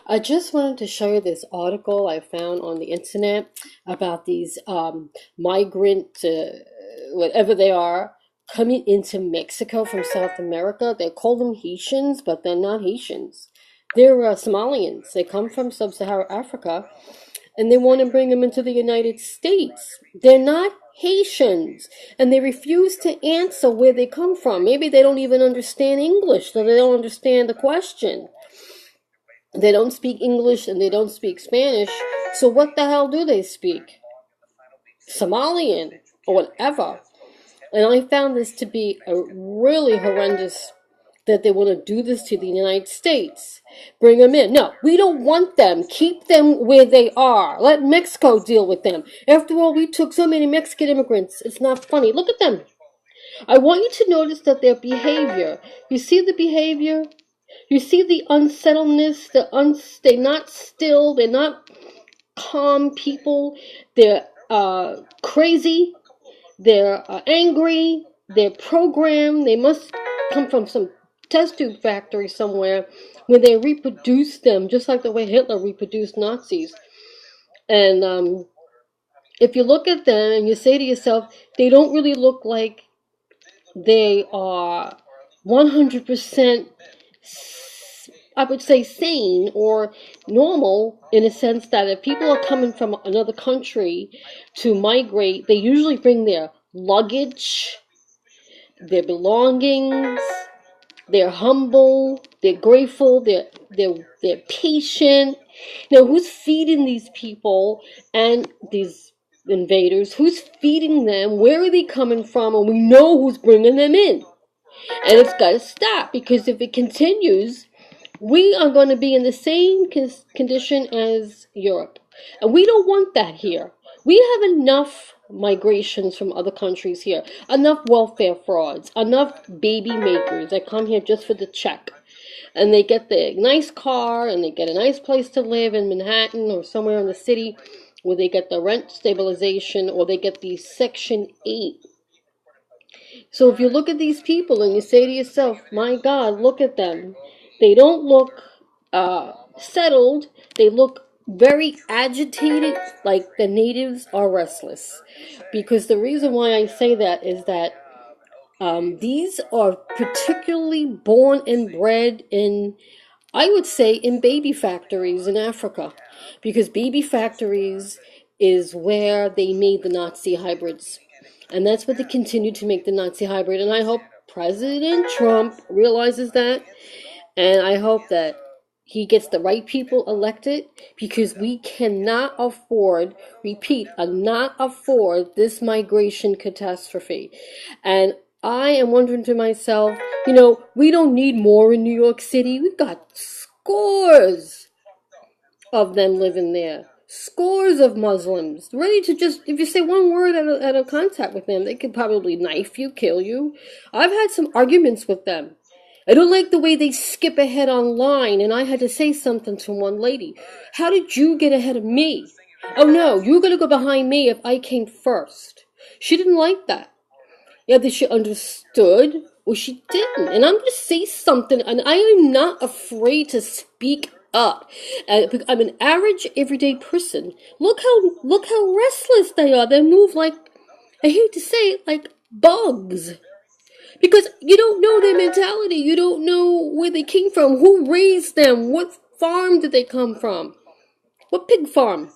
I just wanted to show you this article I found on the internet about these migrant, whatever they are, coming into Mexico from South America. They call them Haitians, but they're not Haitians. They're Somalians. They come from sub-Saharan Africa, and they want to bring them into the United States. They're not Haitians, and they refuse to answer where they come from. Maybe they don't even understand English, so they don't understand the question. They don't speak English and they don't speak Spanish. So what the hell do they speak? Somalian or whatever. And I found this to be a really horrendous that they want to do this to the United States. Bring them in. No, we don't want them. Keep them where they are. Let Mexico deal with them. After all, we took so many Mexican immigrants. It's not funny. Look at them. I want you to notice that their behavior. You see the behavior? You see the unsettledness, they're not still, they're not calm people, they're crazy, they're angry, they're programmed, they must come from some test tube factory somewhere where they reproduce them, just like the way Hitler reproduced Nazis. And if you look at them and you say to yourself, they don't really look like they are 100%, I would say, sane or normal, in a sense that if people are coming from another country to migrate, they usually bring their luggage, their belongings, they're humble, they're grateful, they're patient. Now, who's feeding these people and these invaders? Who's feeding them? Where are they coming from? And we know who's bringing them in. And it's got to stop, because if it continues, we are going to be in the same condition as Europe. And we don't want that here. We have enough migrations from other countries here, enough welfare frauds, enough baby makers that come here just for the check. And they get the nice car and they get a nice place to live in Manhattan or somewhere in the city where they get the rent stabilization, or they get the Section 8. So if you look at these people and you say to yourself, my God, look at them. They don't look settled. They look very agitated, like the natives are restless. Because the reason why I say that is that these are particularly born and bred in, I would say, in baby factories in Africa. Because baby factories is where they made the Nazi hybrids. And that's what they continue to make the Nazi hybrid. And I hope President Trump realizes that. And I hope that he gets the right people elected, because we cannot afford, not afford this migration catastrophe. And I am wondering to myself, we don't need more in New York City. We've got scores of them living there. Scores of Muslims ready to just, if you say one word at a contact with them, they could probably knife you, kill you. I've had some arguments with them. I don't like the way they skip ahead online, and I had to say something to one lady. How did you get ahead of me? Oh no, you're going to go behind me if I came first. She didn't like that. Either she understood or she didn't. And I'm going to say something, and I am not afraid to speak up. I'm an average, everyday person. Look how restless they are. They move like, I hate to say it, like bugs. Because you don't know their mentality. You don't know where they came from. Who raised them? What farm did they come from? What pig farm?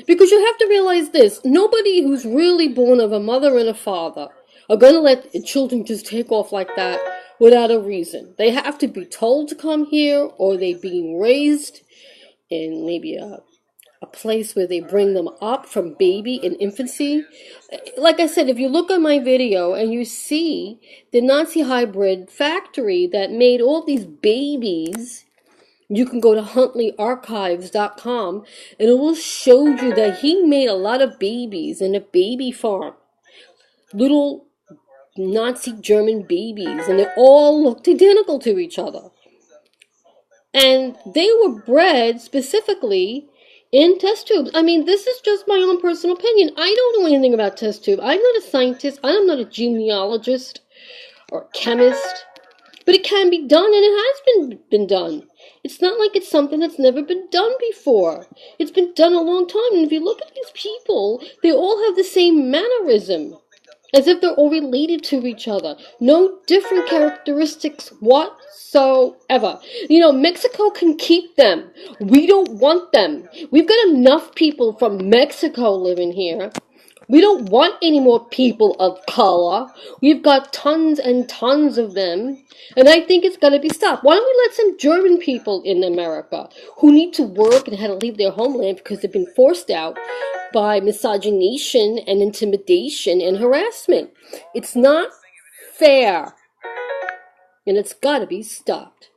Because you have to realize this. Nobody who's really born of a mother and a father are going to let children just take off like that without a reason. They have to be told to come here, or they're being raised in maybe a place where they bring them up from baby and infancy. Like I said, if you look at my video and you see the Nazi hybrid factory that made all these babies, you can go to huntleyarchives.com and it will show you that he made a lot of babies in a baby farm. Little Nazi German babies, and they all looked identical to each other. And they were bred specifically in test tubes. I mean, this is just my own personal opinion. I don't know anything about test tube. I'm not a scientist. I'm not a genealogist or chemist. But it can be done, and it has been done. It's not like it's something that's never been done before. It's been done a long time. And if you look at these people, they all have the same mannerism, as if they're all related to each other. No different characteristics whatsoever. You know, Mexico can keep them. We don't want them. We've got enough people from Mexico living here. We don't want any more people of color. We've got tons and tons of them. And I think it's got to be stopped. Why don't we let some German people in America who need to work and had to leave their homeland because they've been forced out by misogynation and intimidation and harassment? It's not fair. And it's got to be stopped.